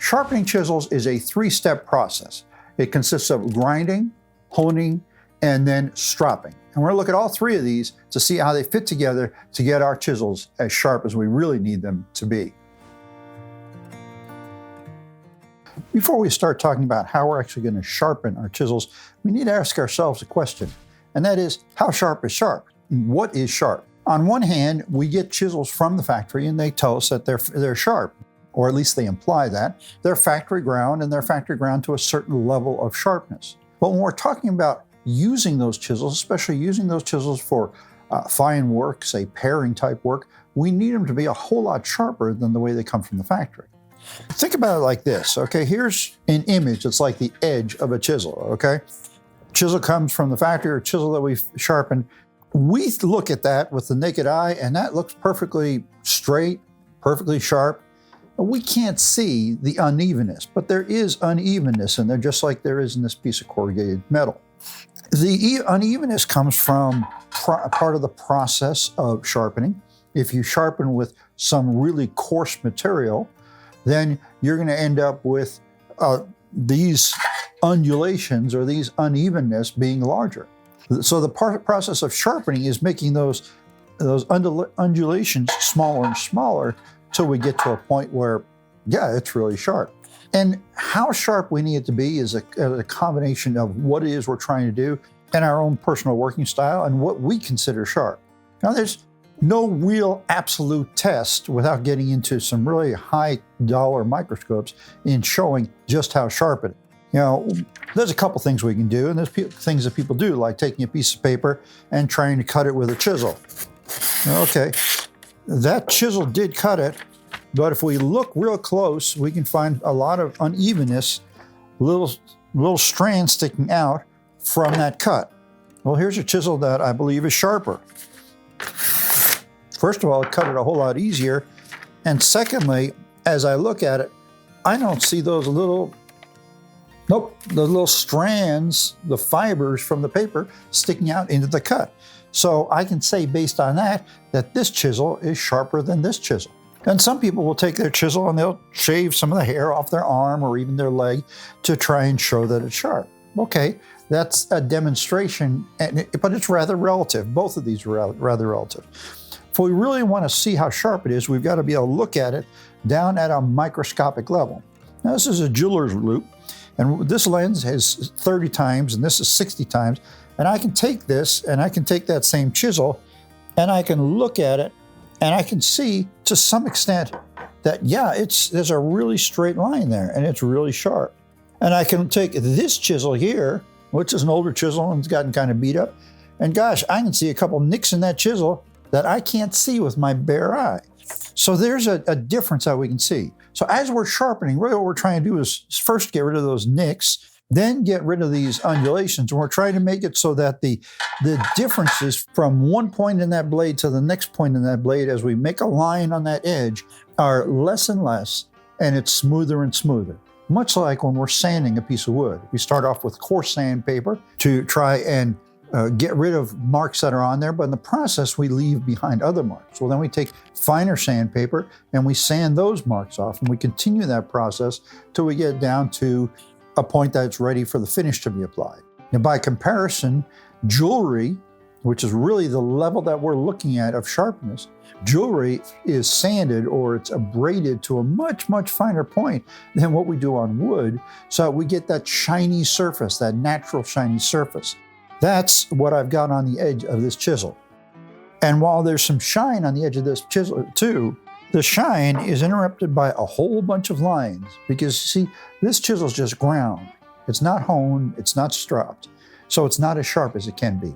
Sharpening chisels is a three-step process. It consists of grinding, honing, and then stropping. And we're going to look at all three of these to see how they fit together to get our chisels as sharp as we really need them to be. Before we start talking about how we're actually going to sharpen our chisels, we need to ask ourselves a question, and that is, how sharp is sharp? What is sharp? On one hand, we get chisels from the factory and they tell us that they're sharp, or at least they imply that. They're factory ground, and they're factory ground to a certain level of sharpness. But when we're talking about using those chisels, especially using those chisels for fine work, say paring type work, we need them to be a whole lot sharper than the way they come from the factory. Think about it like this, okay? Here's an image that's like the edge of a chisel, okay? Chisel comes from the factory, or chisel that we've sharpened. We look at that with the naked eye, and that looks perfectly straight, perfectly sharp. We can't see the unevenness, but there is unevenness in there, just like there is in this piece of corrugated metal. The unevenness comes from part of the process of sharpening. If you sharpen with some really coarse material, then you're going to end up with these undulations or these unevenness being larger. So the process of sharpening is making those undulations smaller and smaller till we get to a point where, yeah, it's really sharp. And how sharp we need it to be is a combination of what it is we're trying to do and our own personal working style and what we consider sharp. Now, there's no real absolute test without getting into some really high dollar microscopes in showing just how sharp it is. You know, there's a couple things we can do, and there's things that people do, like taking a piece of paper and trying to cut it with a chisel. Okay, that chisel did cut it, but if we look real close, we can find a lot of unevenness, little strands sticking out from that cut. Well, here's a chisel that I believe is sharper. First of all, it cut it a whole lot easier. And secondly, as I look at it, I don't see those little strands, the fibers from the paper sticking out into the cut. So I can say based on that this chisel is sharper than this chisel. And some people will take their chisel and they'll shave some of the hair off their arm or even their leg to try and show that it's sharp. Okay, that's a demonstration, but it's rather relative. Both of these are rather relative. If we really want to see how sharp it is, we've got to be able to look at it down at a microscopic level. Now, this is a jeweler's loupe, and this lens has 30 times, and this is 60 times. And I can take this, and I can take that same chisel, and I can look at it, and I can see to some extent that, yeah, there's a really straight line there, and it's really sharp. And I can take this chisel here, which is an older chisel and it's gotten kind of beat up, and gosh, I can see a couple nicks in that chisel that I can't see with my bare eye. So there's a difference that we can see. So as we're sharpening, really what we're trying to do is first get rid of those nicks, then get rid of these undulations. And we're trying to make it so that the differences from one point in that blade to the next point in that blade, as we make a line on that edge, are less and less, and it's smoother and smoother. Much like when we're sanding a piece of wood. We start off with coarse sandpaper to try and get rid of marks that are on there, but in the process, we leave behind other marks. Well, then we take finer sandpaper and we sand those marks off, and we continue that process till we get down to a point that's ready for the finish to be applied. Now, by comparison, jewelry, which is really the level that we're looking at of sharpness, jewelry is sanded or it's abraded to a much, much finer point than what we do on wood, so we get that shiny surface, that natural shiny surface. That's what I've got on the edge of this chisel. And while there's some shine on the edge of this chisel too, the shine is interrupted by a whole bunch of lines because, see, this chisel's just ground. It's not honed, it's not stropped, so it's not as sharp as it can be.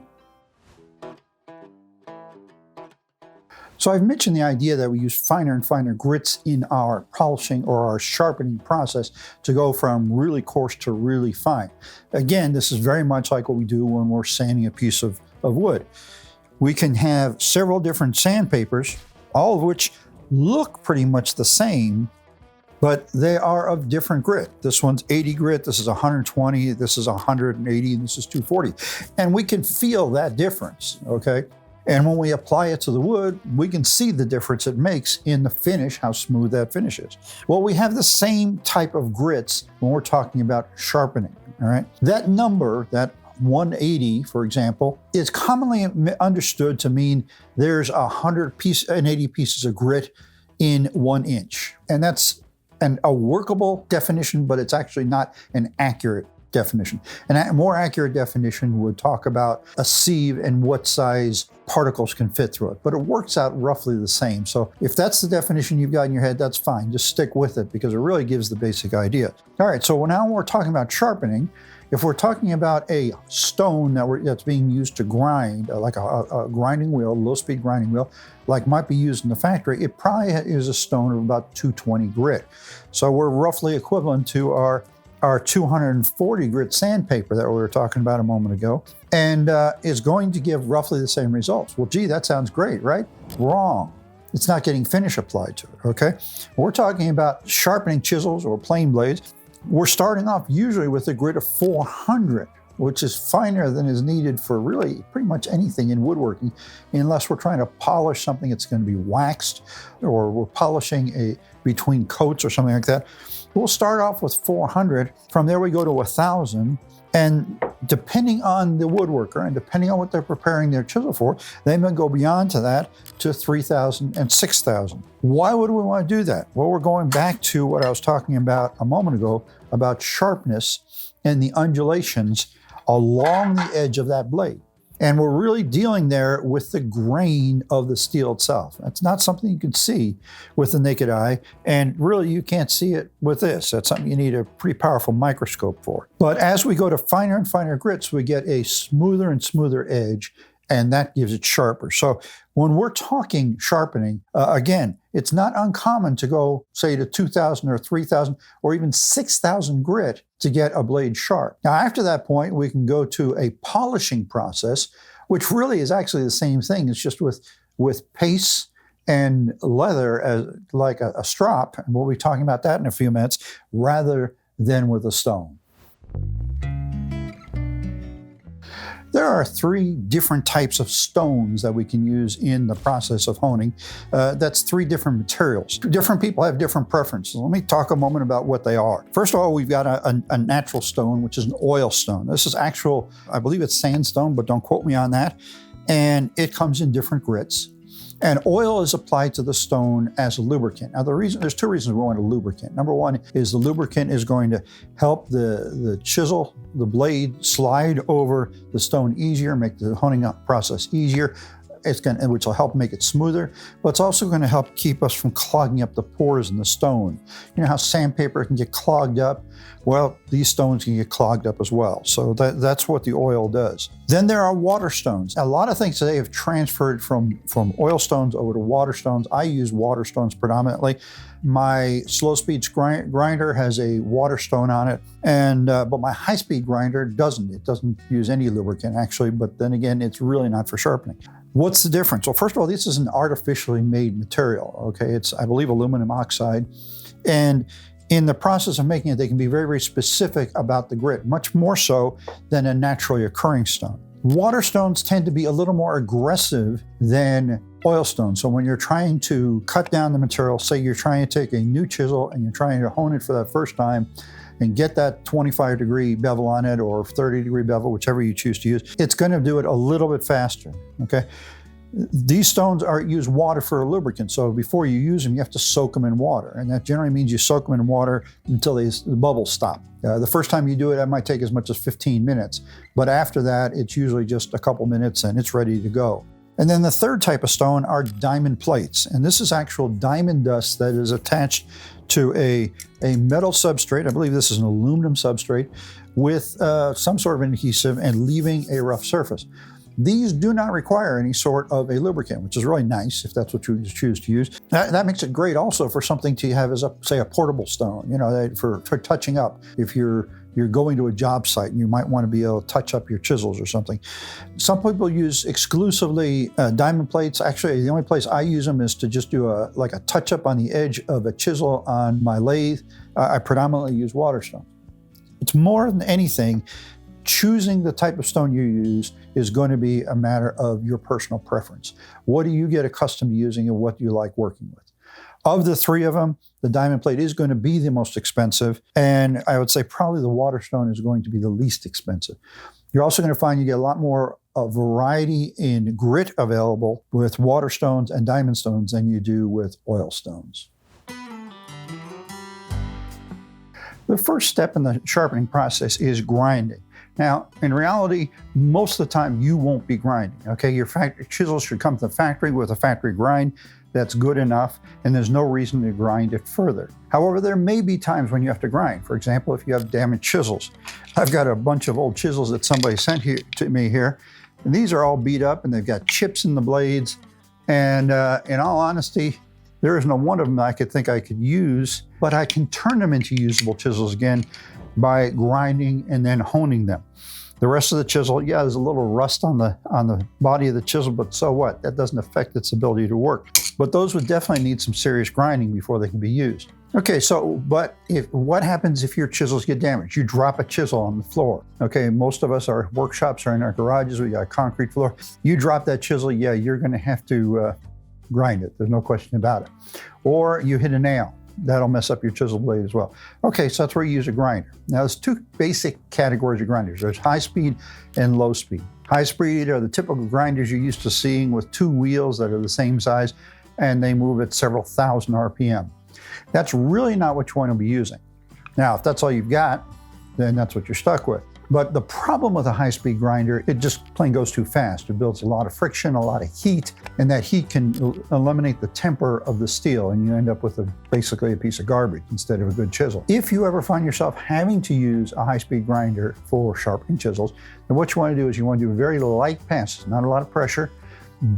So I've mentioned the idea that we use finer and finer grits in our polishing or our sharpening process to go from really coarse to really fine. Again, this is very much like what we do when we're sanding a piece of wood. We can have several different sandpapers, all of which look pretty much the same, but they are of different grit. This one's 80 grit, this is 120, this is 180, and this is 240. And we can feel that difference, okay? And when we apply it to the wood, we can see the difference it makes in the finish, how smooth that finish is. Well, we have the same type of grits when we're talking about sharpening, all right? That number, that 180, for example, is commonly understood to mean there's 180 pieces of grit in 1 inch. And that's a workable definition, but it's actually not an accurate definition. A more accurate definition would talk about a sieve and what size particles can fit through it, but it works out roughly the same. So if that's the definition you've got in your head, that's fine. Just stick with it because it really gives the basic idea. All right, so now we're talking about sharpening. If we're talking about a stone that's being used to grind, like a grinding wheel, low-speed grinding wheel, like might be used in the factory, it probably is a stone of about 220 grit. So we're roughly equivalent to our 240 grit sandpaper that we were talking about a moment ago, and is going to give roughly the same results. Well, gee, that sounds great, right? Wrong. It's not getting finish applied to it, okay? We're talking about sharpening chisels or plane blades. We're starting off usually with a grit of 400, which is finer than is needed for really pretty much anything in woodworking, unless we're trying to polish something that's going to be waxed, or we're polishing between coats or something like that. We'll start off with 400. From there we go to 1,000. And depending on the woodworker and depending on what they're preparing their chisel for, they may go beyond to that to 3,000 and 6,000. Why would we want to do that? Well, we're going back to what I was talking about a moment ago about sharpness and the undulations along the edge of that blade. And we're really dealing there with the grain of the steel itself. That's not something you can see with the naked eye, and really you can't see it with this. That's something you need a pretty powerful microscope for. But as we go to finer and finer grits, we get a smoother and smoother edge, and that gives it sharper. So when we're talking sharpening, again, it's not uncommon to go, say, to 2,000 or 3,000 or even 6,000 grit to get a blade sharp. Now, after that point, we can go to a polishing process, which really is actually the same thing. It's just with paste and leather as like a strop, and we'll be talking about that in a few minutes, rather than with a stone. There are 3 different types of stones that we can use in the process of honing. That's 3 different materials. Different people have different preferences. Let me talk a moment about what they are. First of all, we've got a natural stone, which is an oil stone. This is actual, I believe it's sandstone, but don't quote me on that. And it comes in different grits. And oil is applied to the stone as a lubricant. Now, there's 2 reasons we want a lubricant. Number 1 is the lubricant is going to help the chisel, the blade, slide over the stone easier, make the honing up process easier. Which will help make it smoother, but it's also going to help keep us from clogging up the pores in the stone. You know how sandpaper can get clogged up? Well, these stones can get clogged up as well. So that's what the oil does. Then there are water stones. A lot of things today have transferred from oil stones over to water stones. I use water stones predominantly. My slow-speed grinder has a water stone on it, but my high-speed grinder doesn't. It doesn't use any lubricant, actually, but then again, it's really not for sharpening. What's the difference? Well, first of all, this is an artificially made material, okay? It's, I believe, aluminum oxide. And in the process of making it, they can be very, very specific about the grit, much more so than a naturally occurring stone. Water stones tend to be a little more aggressive than oil stones. So when you're trying to cut down the material, say you're trying to take a new chisel and you're trying to hone it for that first time, and get that 25-degree bevel on it or 30-degree bevel, whichever you choose to use, it's going to do it a little bit faster, okay? These stones use water for a lubricant, so before you use them, you have to soak them in water, and that generally means you soak them in water until the bubbles stop. The first time you do it, that might take as much as 15 minutes, but after that, it's usually just a couple minutes and it's ready to go. And then the third type of stone are diamond plates, and this is actual diamond dust that is attached to a metal substrate. I believe this is an aluminum substrate with some sort of an adhesive and leaving a rough surface. These do not require any sort of a lubricant, which is really nice if that's what you choose to use. That makes it great also for something to have as say a portable stone, you know, for touching up. If you're going to a job site and you might want to be able to touch up your chisels or something. Some people use exclusively diamond plates. Actually, the only place I use them is to just do a touch up on the edge of a chisel on my lathe. I predominantly use water stones. It's more than anything choosing the type of stone you use is going to be a matter of your personal preference. What do you get accustomed to using and what do you like working with? Of the three of them, the diamond plate is going to be the most expensive, and I would say probably the water stone is going to be the least expensive. You're also going to find you get a lot more variety in grit available with water stones and diamond stones than you do with oil stones. The first step in the sharpening process is grinding. Now, in reality, most of the time you won't be grinding, okay? Your chisel should come to the factory with a factory grind. That's good enough, and there's no reason to grind it further. However, there may be times when you have to grind. For example, if you have damaged chisels. I've got a bunch of old chisels that somebody sent here to me here, and these are all beat up and they've got chips in the blades. And in all honesty, there isn't one of them that I could think I could use, but I can turn them into usable chisels again by grinding and then honing them. The rest of the chisel, yeah, there's a little rust on the body of the chisel, but so what? That doesn't affect its ability to work. But those would definitely need some serious grinding before they can be used. Okay, so, but what happens if your chisels get damaged? You drop a chisel on the floor. Okay, most of us, our workshops are in our garages, we got a concrete floor. You drop that chisel, yeah, you're gonna have to grind it. There's no question about it. Or you hit a nail. That'll mess up your chisel blade as well. Okay, so that's where you use a grinder. Now, there's two basic categories of grinders. There's high speed and low speed. High speed are the typical grinders you're used to seeing with two wheels that are the same size, and they move at several thousand RPM. That's really not what you want to be using. Now, if that's all you've got, then that's what you're stuck with. But the problem with a high-speed grinder, it just plain goes too fast. It builds a lot of friction, a lot of heat, and that heat can eliminate the temper of the steel, and you end up with basically a piece of garbage instead of a good chisel. If you ever find yourself having to use a high-speed grinder for sharpening chisels, then what you want to do is you want to do very light passes, not a lot of pressure.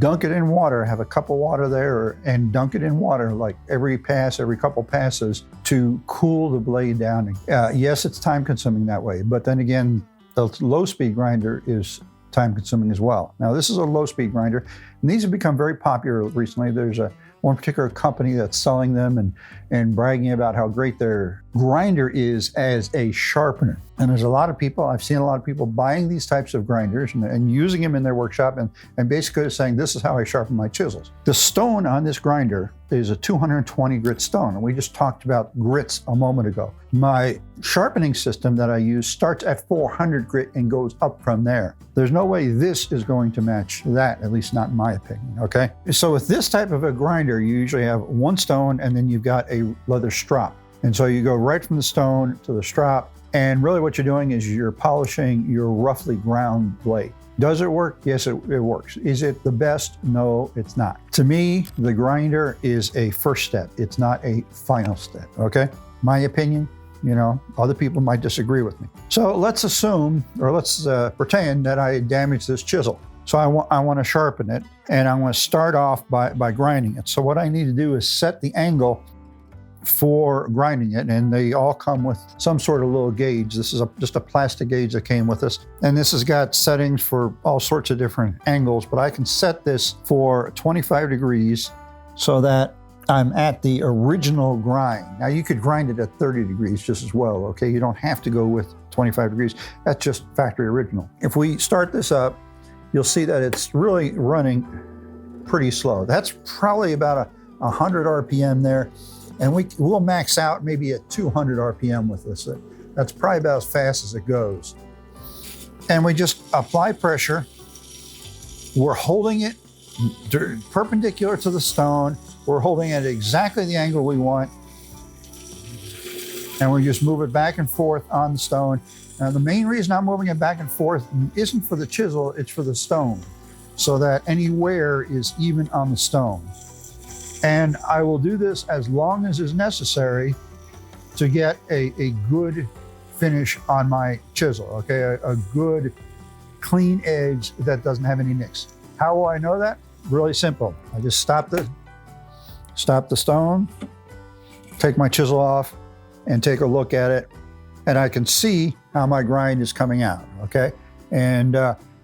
Dunk it in water, have a cup of water there, and dunk it in water like every couple passes to cool the blade down. Yes, it's time consuming that way, but then again, the low speed grinder is time consuming as well. Now, this is a low speed grinder, and these have become very popular recently. There's one particular company that's selling them and bragging about how great their grinder is as a sharpener. And there's a lot of people, I've seen a lot of people buying these types of grinders and using them in their workshop and basically saying, this is how I sharpen my chisels. The stone on this grinder is a 220 grit stone. And we just talked about grits a moment ago. My sharpening system that I use starts at 400 grit and goes up from there. There's no way this is going to match that, at least not in my opinion, okay? So with this type of a grinder, you usually have one stone and then you've got a leather strop. And so you go right from the stone to the strop, and really what you're doing is you're polishing your roughly ground blade. Does it work? Yes, it works. Is it the best? No, it's not. To me, the grinder is a first step. It's not a final step, okay? My opinion, other people might disagree with me. So let's assume, or let's pretend that I damaged this chisel. So I want to sharpen it, and I'm going to start off by grinding it. So what I need to do is set the angle for grinding it, and they all come with some sort of little gauge. This is just a plastic gauge that came with us, and this has got settings for all sorts of different angles, but I can set this for 25 degrees so that I'm at the original grind. Now you could grind it at 30 degrees just as well, okay? You don't have to go with 25 degrees. That's just factory original. If we start this up, you'll see that it's really running pretty slow. That's probably about 100 RPM there. And we'll max out maybe at 200 RPM with this. That's probably about as fast as it goes. And we just apply pressure. We're holding it perpendicular to the stone. We're holding it at exactly the angle we want. And we just move it back and forth on the stone. Now, the main reason I'm moving it back and forth isn't for the chisel, it's for the stone, so that any wear is even on the stone. And I will do this as long as is necessary to get a good finish on my chisel, okay? A good clean edge that doesn't have any nicks. How will I know that? Really simple. I just stop the stone, take my chisel off, and take a look at it, and I can see how my grind is coming out, okay? And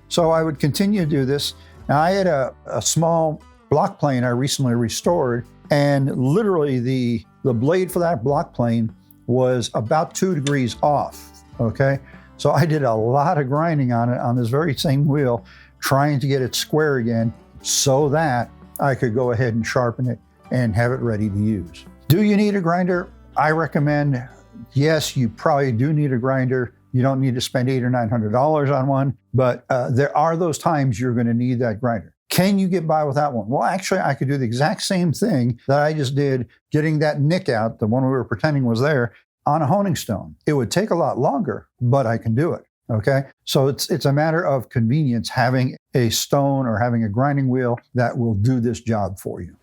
so I would continue to do this. Now, I had a small block plane I recently restored, and literally the blade for that block plane was about 2 degrees off, okay? So I did a lot of grinding on it on this very same wheel, trying to get it square again so that I could go ahead and sharpen it and have it ready to use. Do you need a grinder? I recommend, yes, you probably do need a grinder. You don't need to spend $800 or $900 on one, but there are those times you're going to need that grinder. Can you get by without one? Well, actually, I could do the exact same thing that I just did, getting that nick out, the one we were pretending was there, on a honing stone. It would take a lot longer, but I can do it, okay? So it's a matter of convenience, having a stone or having a grinding wheel that will do this job for you.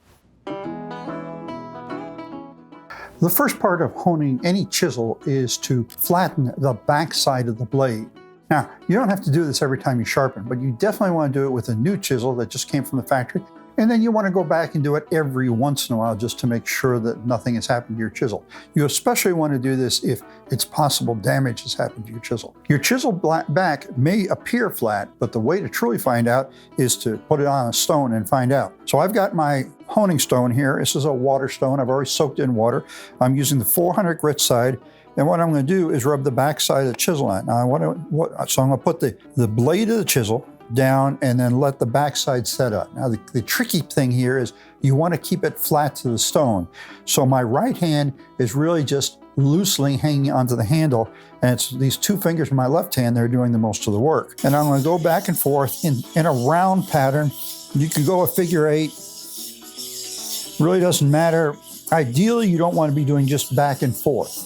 The first part of honing any chisel is to flatten the back side of the blade. Now, you don't have to do this every time you sharpen, but you definitely want to do it with a new chisel that just came from the factory. And then you want to go back and do it every once in a while just to make sure that nothing has happened to your chisel. You especially want to do this if it's possible damage has happened to your chisel. Your chisel back may appear flat, but the way to truly find out is to put it on a stone and find out. So I've got my honing stone here. This is a water stone. I've already soaked it in water. I'm using the 400 grit side. And what I'm going to do is rub the back side of the chisel on. Now, so I'm going to put the blade of the chisel down and then let the backside set up. Now the tricky thing here is you want to keep it flat to the stone. So my right hand is really just loosely hanging onto the handle, and it's these two fingers in my left hand that are doing the most of the work. And I'm going to go back and forth in a round pattern. You can go a figure 8. Really doesn't matter. Ideally, you don't want to be doing just back and forth.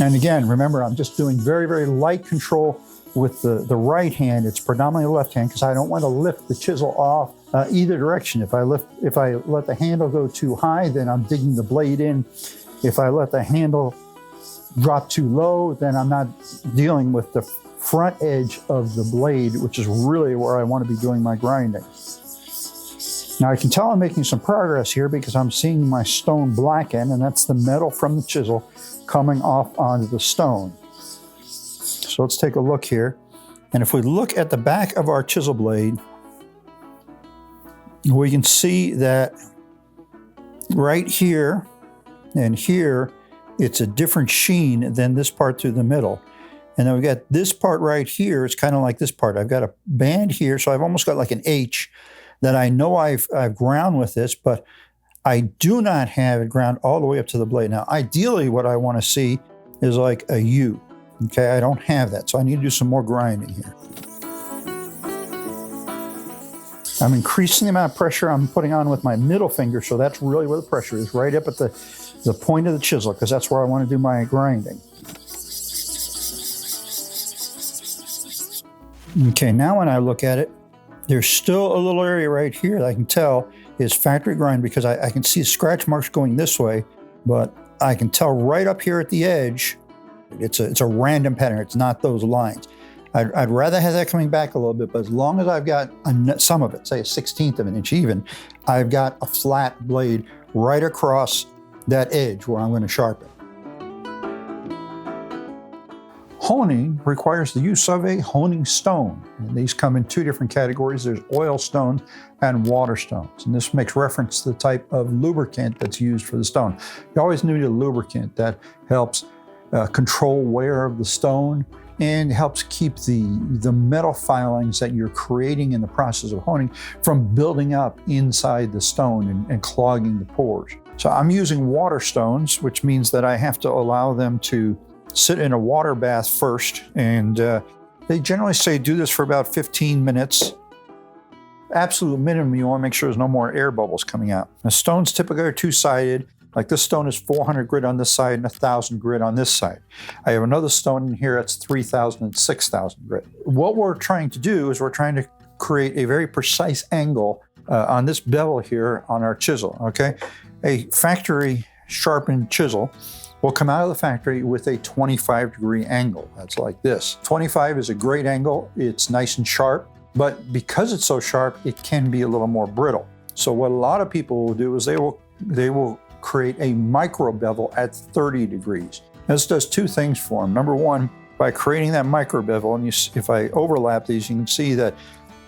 And again, remember, I'm just doing very, very light control with the right hand. It's predominantly left hand because I don't want to lift the chisel off either direction. If I let the handle go too high, then I'm digging the blade in. If I let the handle drop too low, then I'm not dealing with the front edge of the blade, which is really where I want to be doing my grinding. Now I can tell I'm making some progress here because I'm seeing my stone blacken, and that's the metal from the chisel coming off onto the stone. So let's take a look here. And if we look at the back of our chisel blade, we can see that right here and here, it's a different sheen than this part through the middle. And then we've got this part right here. It's kind of like this part. I've got a band here, so I've almost got like an H that I know I've ground with this, but I do not have it ground all the way up to the blade. Now, ideally, what I want to see is like a U. Okay, I don't have that, so I need to do some more grinding here. I'm increasing the amount of pressure I'm putting on with my middle finger, so that's really where the pressure is, right up at the point of the chisel, because that's where I want to do my grinding. Okay, now when I look at it, there's still a little area right here that I can tell is factory grind because I can see scratch marks going this way, but I can tell right up here at the edge, it's a random pattern. It's not those lines. I'd rather have that coming back a little bit, but as long as I've got some of it, say a 1/16 of an inch even, I've got a flat blade right across that edge where I'm going to sharpen. Honing requires the use of a honing stone. And these come in two different categories. There's oil stones and water stones. And this makes reference to the type of lubricant that's used for the stone. You always need a lubricant that helps control wear of the stone and helps keep the metal filings that you're creating in the process of honing from building up inside the stone and clogging the pores. So I'm using water stones, which means that I have to allow them to sit in a water bath first, and they generally say do this for about 15 minutes. Absolute minimum, you want to make sure there's no more air bubbles coming out. Now, stones typically are two-sided. Like this stone is 400 grit on this side and 1,000 grit on this side. I have another stone in here that's 3,000 and 6,000 grit. What we're trying to do is we're trying to create a very precise angle on this bevel here on our chisel, okay? A factory sharpened chisel will come out of the factory with a 25-degree angle. That's like this. 25 is a great angle. It's nice and sharp, but because it's so sharp, it can be a little more brittle. So what a lot of people will do is they will create a micro bevel at 30 degrees. This does two things for them. Number one, by creating that micro bevel, and if I overlap these, you can see that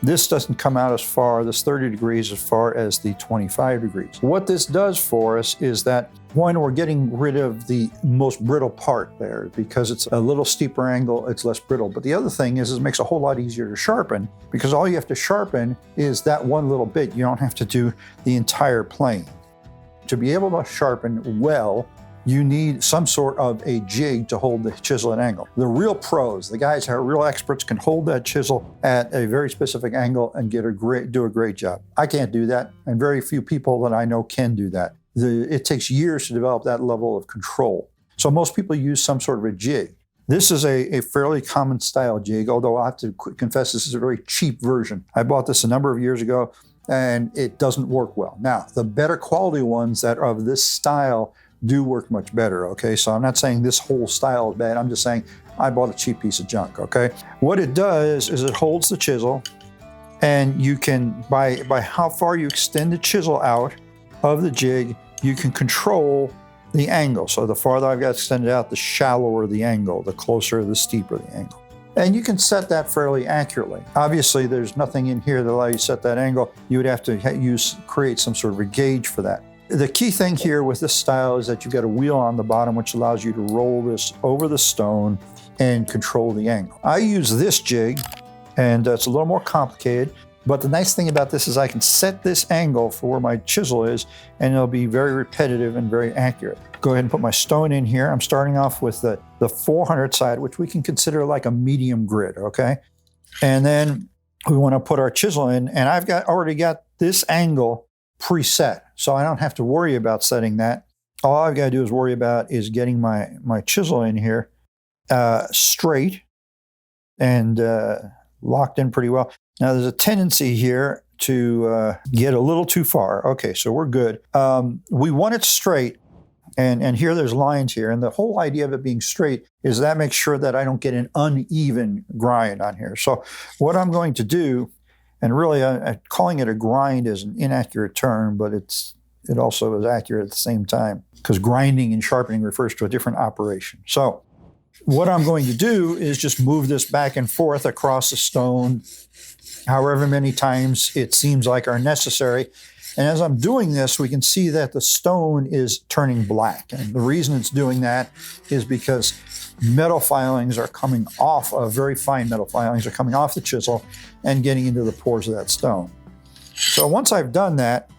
This doesn't come out as far, this 30 degrees, as far as the 25 degrees. What this does for us is that, one, we're getting rid of the most brittle part there because it's a little steeper angle, it's less brittle. But the other thing is it makes it a whole lot easier to sharpen because all you have to sharpen is that one little bit. You don't have to do the entire plane. To be able to sharpen well, you need some sort of a jig to hold the chisel at angle. The real pros, the guys who are real experts, can hold that chisel at a very specific angle and do a great job. I can't do that, and very few people that I know can do that. It takes years to develop that level of control. So most people use some sort of a jig. This is a fairly common style jig, although I have to confess this is a very cheap version. I bought this a number of years ago, and it doesn't work well. Now, the better quality ones that are of this style do work much better, okay? So I'm not saying this whole style is bad, I'm just saying I bought a cheap piece of junk, okay? What it does is it holds the chisel, and you can, by how far you extend the chisel out of the jig, you can control the angle. So the farther I've got extended out, the shallower the angle, the closer, the steeper the angle. And you can set that fairly accurately. Obviously, there's nothing in here that allows you to set that angle. You would have to create some sort of a gauge for that. The key thing here with this style is that you've got a wheel on the bottom which allows you to roll this over the stone and control the angle. I use this jig, and it's a little more complicated, but the nice thing about this is I can set this angle for where my chisel is, and it'll be very repetitive and very accurate. Go ahead and put my stone in here. I'm starting off with the 400 side, which we can consider like a medium grit, okay? And then we want to put our chisel in, and I've already got this angle preset, so I don't have to worry about setting that. All I've got to do is worry about is getting my chisel in here straight and locked in pretty well. Now there's a tendency here to get a little too far. Okay, so we're good. We want it straight, and here there's lines here, and the whole idea of it being straight is that makes sure that I don't get an uneven grind on here. So what I'm going to do, and really, calling it a grind is an inaccurate term, but it also is accurate at the same time, because grinding and sharpening refers to a different operation. So what I'm going to do is just move this back and forth across the stone, however many times it seems like are necessary. And as I'm doing this, we can see that the stone is turning black. And the reason it's doing that is because metal filings are coming off, very fine metal filings are coming off the chisel and getting into the pores of that stone. So once I've done that,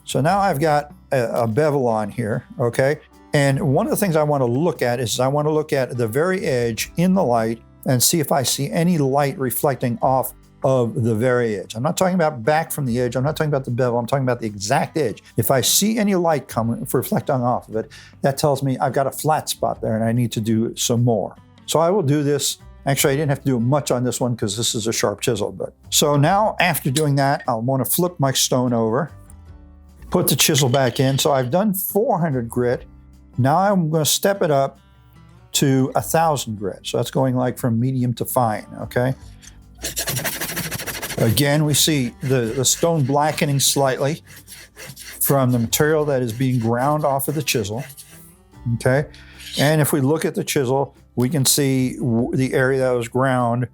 so now I've got a bevel on here, okay? And one of the things I want to look at is I want to look at the very edge in the light and see if I see any light reflecting off of the very edge. I'm not talking about back from the edge. I'm not talking about the bevel. I'm talking about the exact edge. If I see any light coming, reflecting off of it, that tells me I've got a flat spot there and I need to do some more. So I will do this. Actually, I didn't have to do much on this one because this is a sharp chisel. So now after doing that, I'll want to flip my stone over, put the chisel back in. So I've done 400 grit. Now I'm going to step it up to 1,000 grit. So that's going like from medium to fine, okay? Again, we see the stone blackening slightly from the material that is being ground off of the chisel, okay? And if we look at the chisel, we can see the area that was ground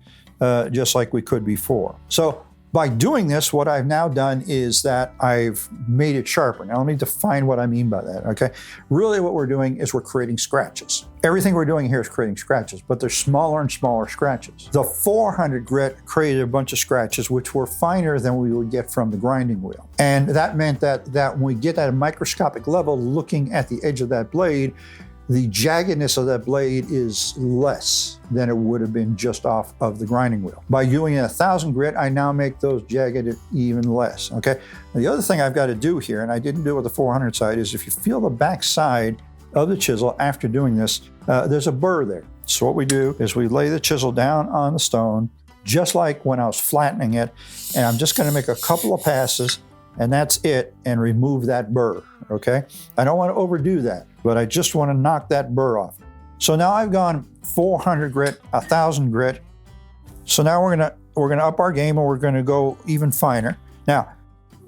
just like we could before. So by doing this, what I've now done is that I've made it sharper. Now let me define what I mean by that, okay? Really what we're doing is we're creating scratches. Everything we're doing here is creating scratches, but they're smaller and smaller scratches. The 400 grit created a bunch of scratches which were finer than we would get from the grinding wheel. And that meant that when we get at a microscopic level looking at the edge of that blade, the jaggedness of that blade is less than it would have been just off of the grinding wheel. By doing 1,000 grit, I now make those jagged even less, okay? Now, the other thing I've got to do here, and I didn't do it with the 400 side, is if you feel the back side of the chisel after doing this, there's a burr there. So what we do is we lay the chisel down on the stone, just like when I was flattening it, and I'm just going to make a couple of passes, and that's it, and remove that burr, okay? I don't want to overdo that, but I just want to knock that burr off. So now I've gone 400 grit, 1,000 grit. So now we're gonna up our game and we're gonna go even finer. Now,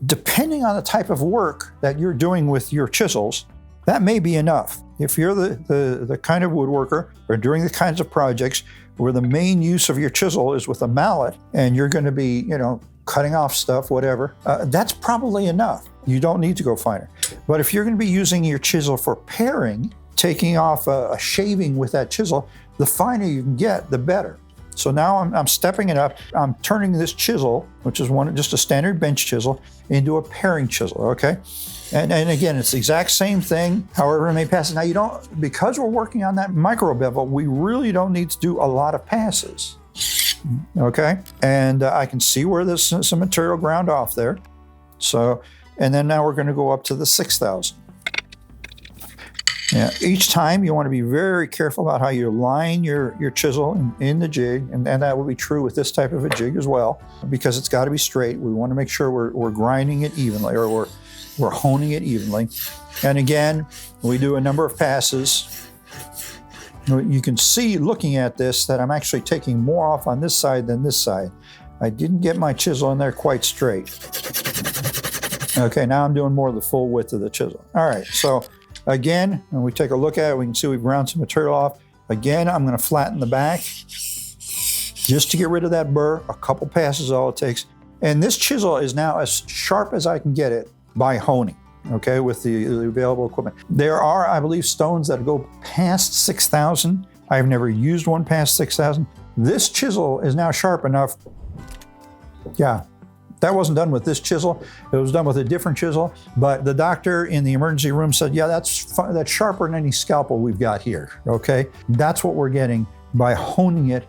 depending on the type of work that you're doing with your chisels, that may be enough. If you're the kind of woodworker or doing the kinds of projects where the main use of your chisel is with a mallet and you're gonna be, cutting off stuff, whatever, that's probably enough. You don't need to go finer. But if you're going to be using your chisel for paring, taking off a shaving with that chisel, the finer you can get, the better. So now I'm stepping it up. I'm turning this chisel, which is just a standard bench chisel, into a paring chisel, okay? And again, it's the exact same thing, however many passes. Now because we're working on that micro bevel, we really don't need to do a lot of passes, okay? And I can see where there's some material ground off there. So, and then now we're gonna go up to the 6,000. Yeah, each time you want to be very careful about how you line your chisel in the jig, and that will be true with this type of a jig as well, because it's got to be straight. We want to make sure we're grinding it evenly, or we're honing it evenly. And again, we do a number of passes. You can see looking at this that I'm actually taking more off on this side than this side. I didn't get my chisel in there quite straight. Okay, now I'm doing more of the full width of the chisel. All right, so again, when we take a look at it, we can see we've ground some material off. Again, I'm going to flatten the back just to get rid of that burr. A couple passes is all it takes. And this chisel is now as sharp as I can get it by honing, okay, with the available equipment. There are, I believe, stones that go past 6,000. I've never used one past 6,000. This chisel is now sharp enough. Yeah. That wasn't done with this chisel. It was done with a different chisel, but the doctor in the emergency room said, yeah, that's sharper than any scalpel we've got here, okay? That's what we're getting by honing it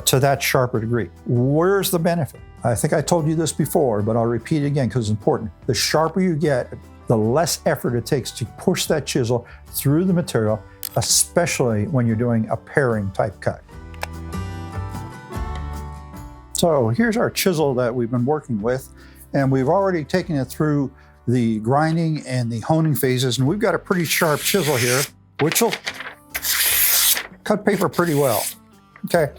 to that sharper degree. Where's the benefit? I think I told you this before, but I'll repeat it again because it's important. The sharper you get, the less effort it takes to push that chisel through the material, especially when you're doing a paring type cut. So here's our chisel that we've been working with, and we've already taken it through the grinding and the honing phases, and we've got a pretty sharp chisel here, which will cut paper pretty well. Okay,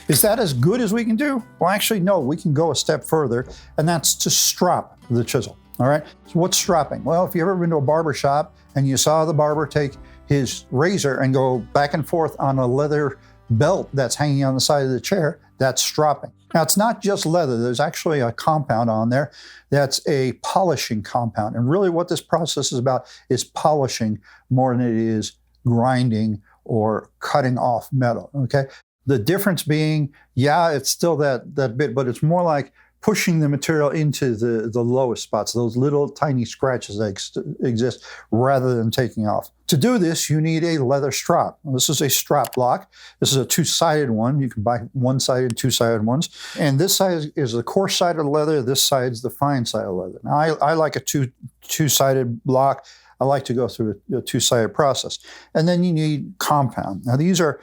is that as good as we can do? Well, actually, no, we can go a step further, and that's to strop the chisel, all right? So what's stropping? Well, if you've ever been to a barber shop and you saw the barber take his razor and go back and forth on a leather belt that's hanging on the side of the chair, that's stropping. Now, it's not just leather. There's actually a compound on there that's a polishing compound. And really what this process is about is polishing more than it is grinding or cutting off metal, okay? The difference being, yeah, it's still that bit, but it's more like pushing the material into the lowest spots, those little tiny scratches that exist, rather than taking off. To do this, you need a leather strop. This is a strop block. This is a two-sided one. You can buy one-sided and two-sided ones. And this side is the coarse side of the leather. This side is the fine side of leather. Now, I like a two-sided block. I like to go through a two-sided process. And then you need compound. Now, these are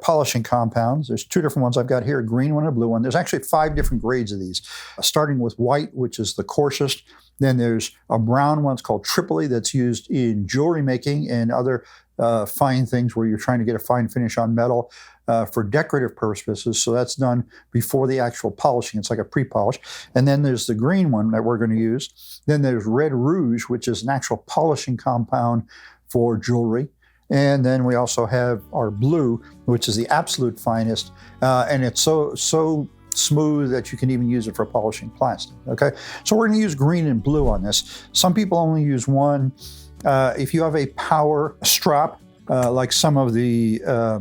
polishing compounds. There's two different ones I've got here, a green one and a blue one. There's actually 5 different grades of these, starting with white, which is the coarsest. Then there's a brown one, it's called Tripoli, that's used in jewelry making and other fine things where you're trying to get a fine finish on metal for decorative purposes. So that's done before the actual polishing. It's like a pre-polish. And then there's the green one that we're going to use. Then there's Red Rouge, which is an actual polishing compound for jewelry. And then we also have our blue, which is the absolute finest, and it's so smooth that you can even use it for polishing plastic, okay? So we're gonna use green and blue on this. Some people only use one. If you have a power strop, like some of the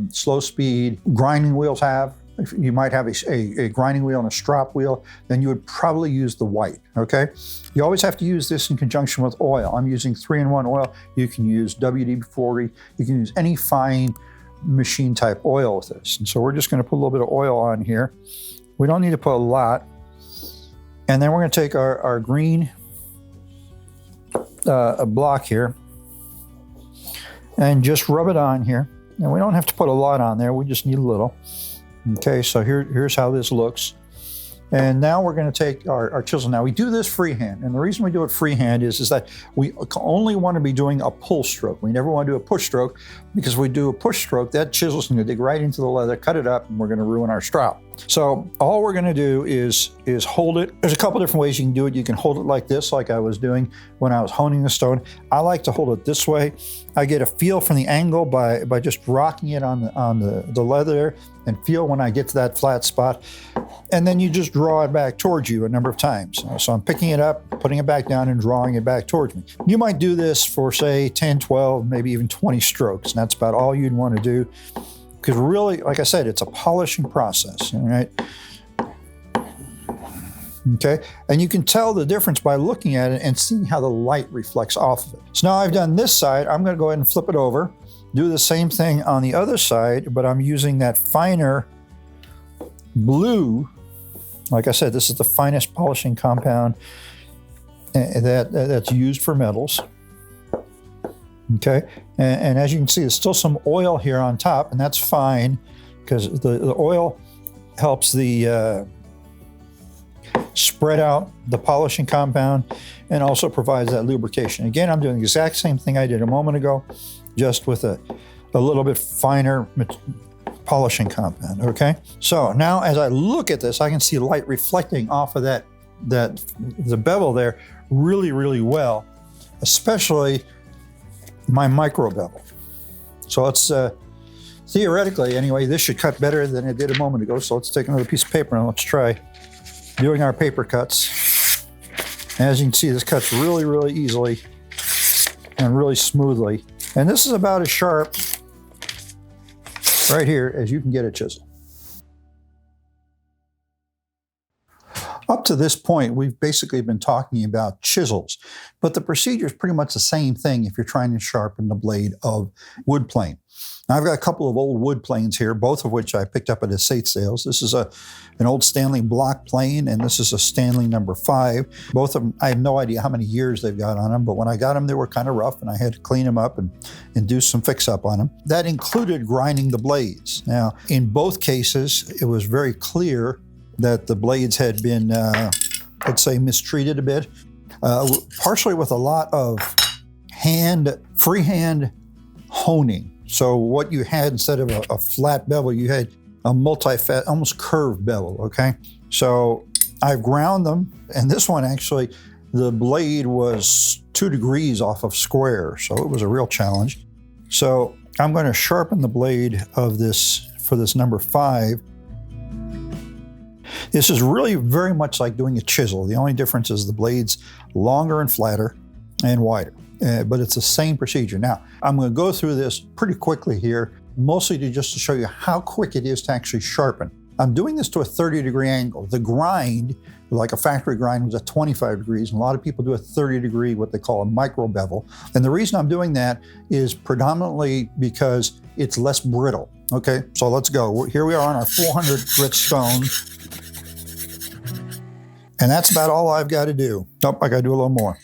slow speed grinding wheels have, if you might have a grinding wheel and a strop wheel, then you would probably use the white, okay? You always have to use this in conjunction with oil. I'm using 3-in-1 oil. You can use WD-40. You can use any fine machine type oil with this. And so we're just gonna put a little bit of oil on here. We don't need to put a lot. And then we're gonna take our green block here and just rub it on here. And we don't have to put a lot on there. We just need a little. Okay, so here's how this looks. And now we're going to take our chisel. Now we do this freehand, and the reason we do it freehand is that we only want to be doing a pull stroke. We never want to do a push stroke, because if we do a push stroke, that chisel's going to dig right into the leather, cut it up, and we're going to ruin our strop. So all we're going to do is hold it. There's a couple different ways you can do it. You can hold it like this, like I was doing when I was honing the stone. I like to hold it this way. I get a feel from the angle by just rocking it on the leather and feel when I get to that flat spot. And then you just draw it back towards you a number of times. So I'm picking it up, putting it back down, and drawing it back towards me. You might do this for, say, 10, 12, maybe even 20 strokes. And that's about all you'd want to do. Because really, like I said, it's a polishing process, all right? Okay, and you can tell the difference by looking at it and seeing how the light reflects off of it. So now I've done this side, I'm going to go ahead and flip it over, do the same thing on the other side, but I'm using that finer blue. Like I said, this is the finest polishing compound that's used for metals. Okay, and as you can see, there's still some oil here on top, and that's fine because the oil helps the spread out the polishing compound and also provides that lubrication. Again, I'm doing the exact same thing I did a moment ago, just with a little bit finer polishing compound, okay? So now as I look at this, I can see light reflecting off of the bevel there really, really well, especially my micro bevel. So let's, theoretically anyway, this should cut better than it did a moment ago. So let's take another piece of paper and let's try doing our paper cuts. As you can see, this cuts really, really easily and really smoothly. And this is about as sharp right here as you can get a chisel. Up to this point, we've basically been talking about chisels, but the procedure is pretty much the same thing if you're trying to sharpen the blade of wood plane. Now, I've got a couple of old wood planes here, both of which I picked up at estate sales. This is an old Stanley block plane, and this is a Stanley number 5. Both of them, I have no idea how many years they've got on them, but when I got them, they were kind of rough, and I had to clean them up and do some fix-up on them. That included grinding the blades. Now, in both cases, it was very clear that the blades had been, let's say, mistreated a bit, partially with a lot of freehand honing. So what you had, instead of a flat bevel, you had a multi-fat, almost curved bevel, okay? So I've ground them, and this one actually, the blade was 2 degrees off of square, so it was a real challenge. So I'm going to sharpen the blade of this, for this number 5. This is really very much like doing a chisel. The only difference is the blade's longer and flatter and wider. But it's the same procedure. Now, I'm going to go through this pretty quickly here, mostly just to show you how quick it is to actually sharpen. I'm doing this to a 30-degree angle. The grind, like a factory grind, was at 25 degrees, and a lot of people do a 30-degree, what they call a micro bevel. And the reason I'm doing that is predominantly because it's less brittle. Okay, so let's go. Here we are on our 400 grit stone. And that's about all I've got to do. Nope, I got to do a little more.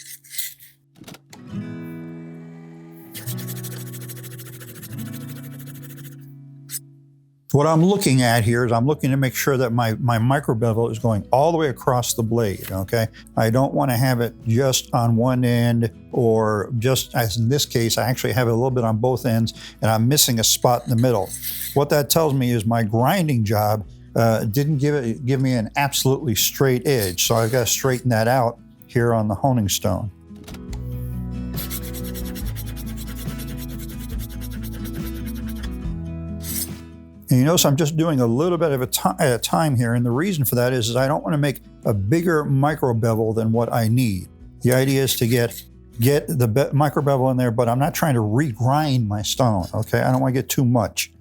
What I'm looking at here is I'm looking to make sure that my micro bevel is going all the way across the blade, okay? I don't want to have it just on one end, or just, as in this case, I actually have it a little bit on both ends, and I'm missing a spot in the middle. What that tells me is my grinding job didn't give me an absolutely straight edge, so I've got to straighten that out here on the honing stone. And you notice I'm just doing a little bit of at a time here, and the reason for that is I don't want to make a bigger micro bevel than what I need. The idea is to get the micro bevel in there, but I'm not trying to regrind my stone, okay? I don't want to get too much.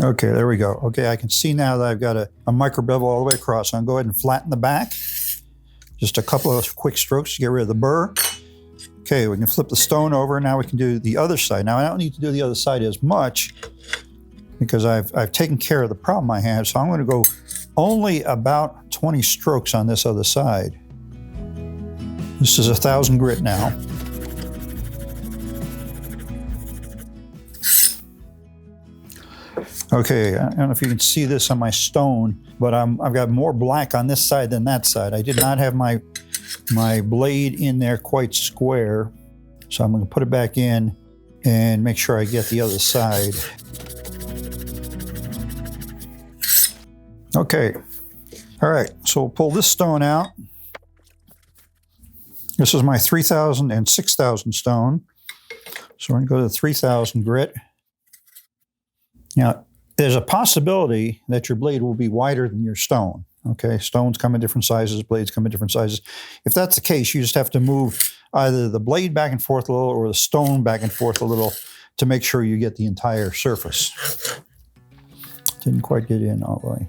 Okay, there we go. Okay, I can see now that I've got a micro bevel all the way across. So I'm going to go ahead and flatten the back. Just a couple of quick strokes to get rid of the burr. Okay, we can flip the stone over. Now we can do the other side. Now I don't need to do the other side as much because I've taken care of the problem I have. So I'm going to go only about 20 strokes on this other side. This is 1,000 grit now. Okay, I don't know if you can see this on my stone, but I've got more black on this side than that side. I did not have my blade in there quite square, so I'm going to put it back in and make sure I get the other side. Okay, all right, so we'll pull this stone out. This is my 3000 and 6000 stone. So we're going to go to the 3000 grit. Now, there's a possibility that your blade will be wider than your stone. Okay, stones come in different sizes, blades come in different sizes. If that's the case, you just have to move either the blade back and forth a little or the stone back and forth a little to make sure you get the entire surface. Didn't quite get in all the way.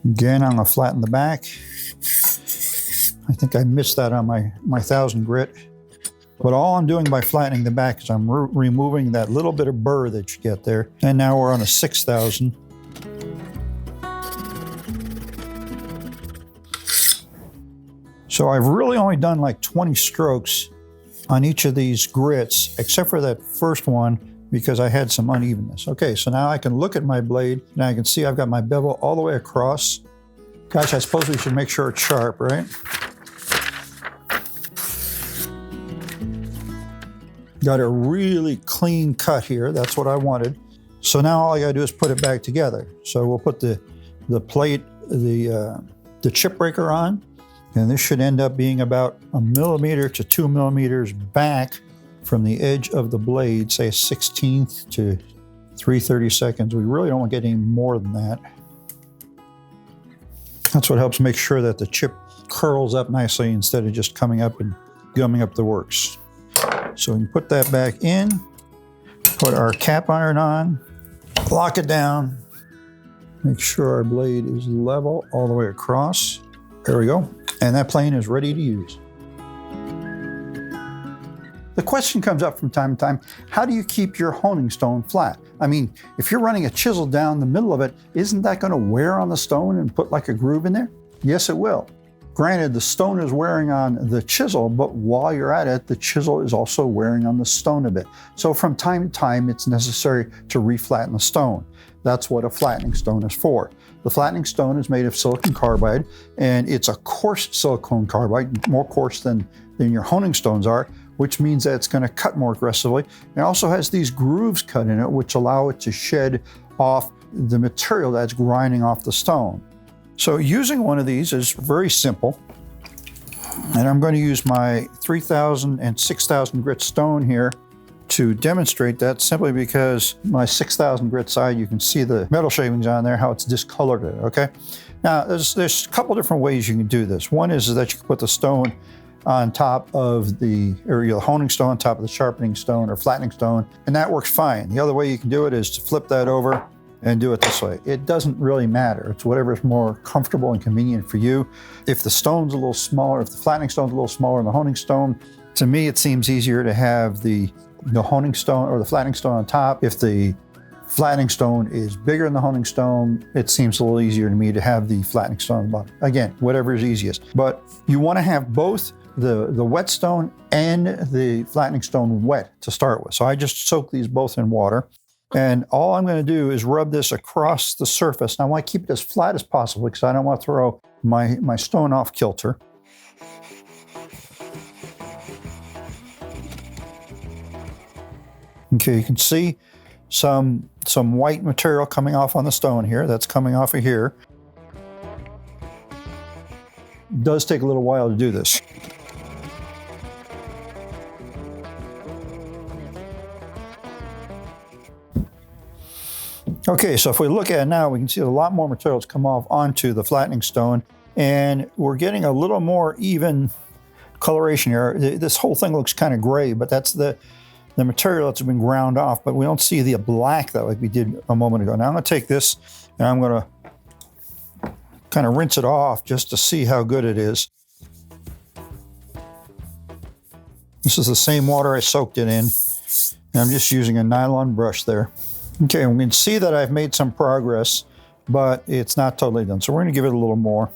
Again, I'm going to flatten the back. I think I missed that on my 1000 grit. But all I'm doing by flattening the back is I'm removing that little bit of burr that you get there. And now we're on a 6000. So I've really only done like 20 strokes on each of these grits, except for that first one, because I had some unevenness. Okay, so now I can look at my blade. Now I can see I've got my bevel all the way across. Gosh, I suppose we should make sure it's sharp, right? Got a really clean cut here. That's what I wanted. So now all I gotta do is put it back together. So we'll put the plate, the chip breaker on, and this should end up being about 1 millimeter to 2 millimeters back from the edge of the blade, say 1/16 to 3/32. We really don't want to get any more than that. That's what helps make sure that the chip curls up nicely instead of just coming up and gumming up the works. So we can put that back in, put our cap iron on, lock it down, make sure our blade is level all the way across. There we go. And that plane is ready to use. The question comes up from time to time, how do you keep your honing stone flat? I mean, if you're running a chisel down the middle of it, isn't that going to wear on the stone and put like a groove in there? Yes, it will. Granted, the stone is wearing on the chisel, but while you're at it, the chisel is also wearing on the stone a bit. So from time to time, it's necessary to reflatten the stone. That's what a flattening stone is for. The flattening stone is made of silicon carbide, and it's a coarse silicon carbide, more coarse than your honing stones are, which means that it's going to cut more aggressively. It also has these grooves cut in it, which allow it to shed off the material that's grinding off the stone. So using one of these is very simple. And I'm going to use my 3000 and 6000 grit stone here to demonstrate that, simply because my 6000 grit side, you can see the metal shavings on there, how it's discolored it, okay? Now, there's a couple different ways you can do this. One is that you can put the stone on top of the honing stone on top of the sharpening stone or flattening stone, and that works fine. The other way you can do it is to flip that over and do it this way. It doesn't really matter. It's whatever is more comfortable and convenient for you. If the stone's a little smaller, if the flattening stone's a little smaller than the honing stone, to me it seems easier to have the honing stone or the flattening stone on top. If the flattening stone is bigger than the honing stone, it seems a little easier to me to have the flattening stone on the bottom. Again, whatever is easiest. But you want to have both the wet stone and the flattening stone wet to start with. So I just soak these both in water. And all I'm going to do is rub this across the surface. And I want to keep it as flat as possible because I don't want to throw my stone off kilter. Okay, you can see some white material coming off on the stone here. That's coming off of here. It does take a little while to do this. Okay, so if we look at it now, we can see a lot more material has come off onto the flattening stone, and we're getting a little more even coloration here. This whole thing looks kind of gray, but that's the material that's been ground off, but we don't see the black that like we did a moment ago. Now I'm going to take this and I'm going to kind of rinse it off just to see how good it is. This is the same water I soaked it in, and I'm just using a nylon brush there. Okay, we can see that I've made some progress, but it's not totally done. So we're going to give it a little more.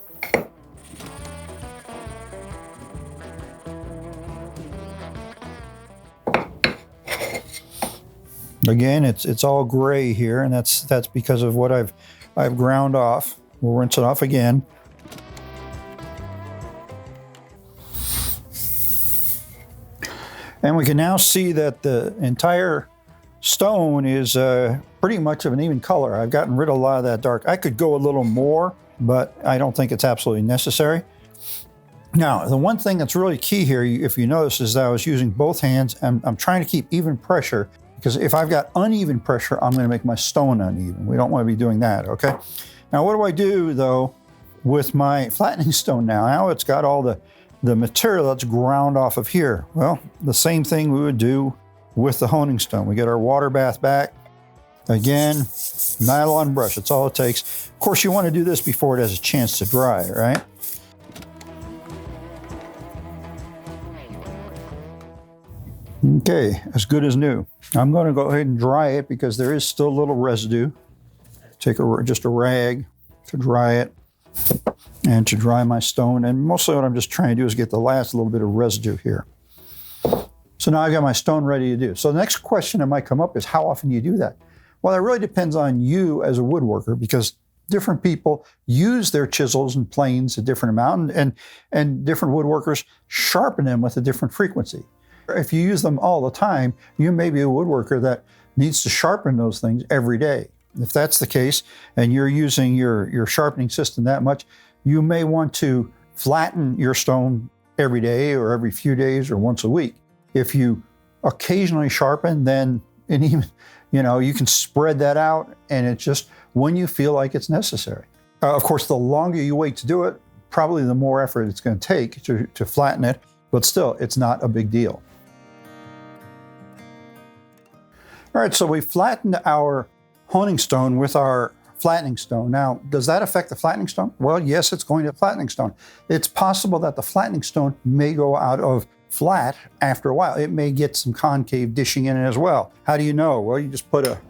Again, it's all gray here, and that's because of what I've ground off. We'll rinse it off again. And we can now see that the entire stone is pretty much of an even color. I've gotten rid of a lot of that dark. I could go a little more, but I don't think it's absolutely necessary. Now, the one thing that's really key here, if you notice, is that I was using both hands. I'm trying to keep even pressure, because if I've got uneven pressure, I'm going to make my stone uneven. We don't want to be doing that, okay? Now, what do I do, though, with my flattening stone now? Now it's got all the material that's ground off of here. Well, the same thing we would do with the honing stone. We get our water bath back. Again, nylon brush, that's all it takes. Of course, you want to do this before it has a chance to dry, right? Okay, as good as new. I'm going to go ahead and dry it because there is still a little residue. Take just a rag to dry it and to dry my stone. And mostly what I'm just trying to do is get the last little bit of residue here. So now I've got my stone ready to do. So the next question that might come up is, how often do you do that? Well, it really depends on you as a woodworker, because different people use their chisels and planes a different amount, and different woodworkers sharpen them with a different frequency. If you use them all the time, you may be a woodworker that needs to sharpen those things every day. If that's the case, and you're using your sharpening system that much, you may want to flatten your stone every day or every few days or once a week. If you occasionally sharpen, then you can spread that out, and it's just when you feel like it's necessary. Of course, the longer you wait to do it, probably the more effort it's going to take to flatten it, but still, it's not a big deal. All right, so we flattened our honing stone with our flattening stone. Now, does that affect the flattening stone? Well, yes, it's going to flattening stone. It's possible that the flattening stone may go out of flat after a while. It may get some concave dishing in it as well. How do you know? Well, you just put a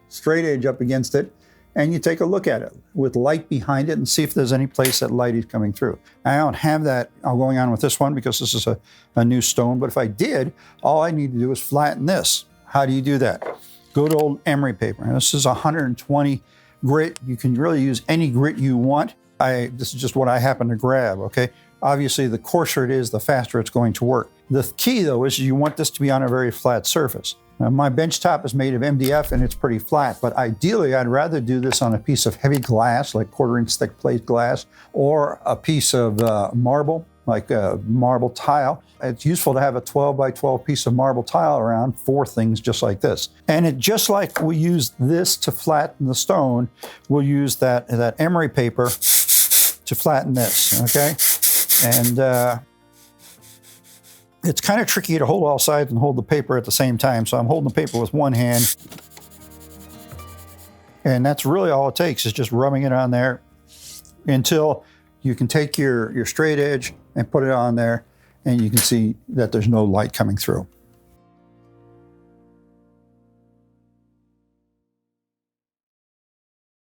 straight edge up against it and you take a look at it with light behind it and see if there's any place that light is coming through. I don't have that going on with this one because this is a new stone, but if I did, all I need to do is flatten this. How do you do that? Good old emery paper. This is 120 grit. You can really use any grit you want. This is just what I happen to grab, okay? Obviously, the coarser it is, the faster it's going to work. The key, though, is you want this to be on a very flat surface. Now, my bench top is made of MDF and it's pretty flat, but ideally, I'd rather do this on a piece of heavy glass, like 1/4-inch thick plate glass, or a piece of marble, like a marble tile. It's useful to have a 12 by 12 piece of marble tile around for things just like this. And just like we use this to flatten the stone, we'll use that emery paper to flatten this, okay? And it's kind of tricky to hold all sides and hold the paper at the same time. So I'm holding the paper with one hand. And that's really all it takes, is just rubbing it on there until you can take your straight edge and put it on there, and you can see that there's no light coming through.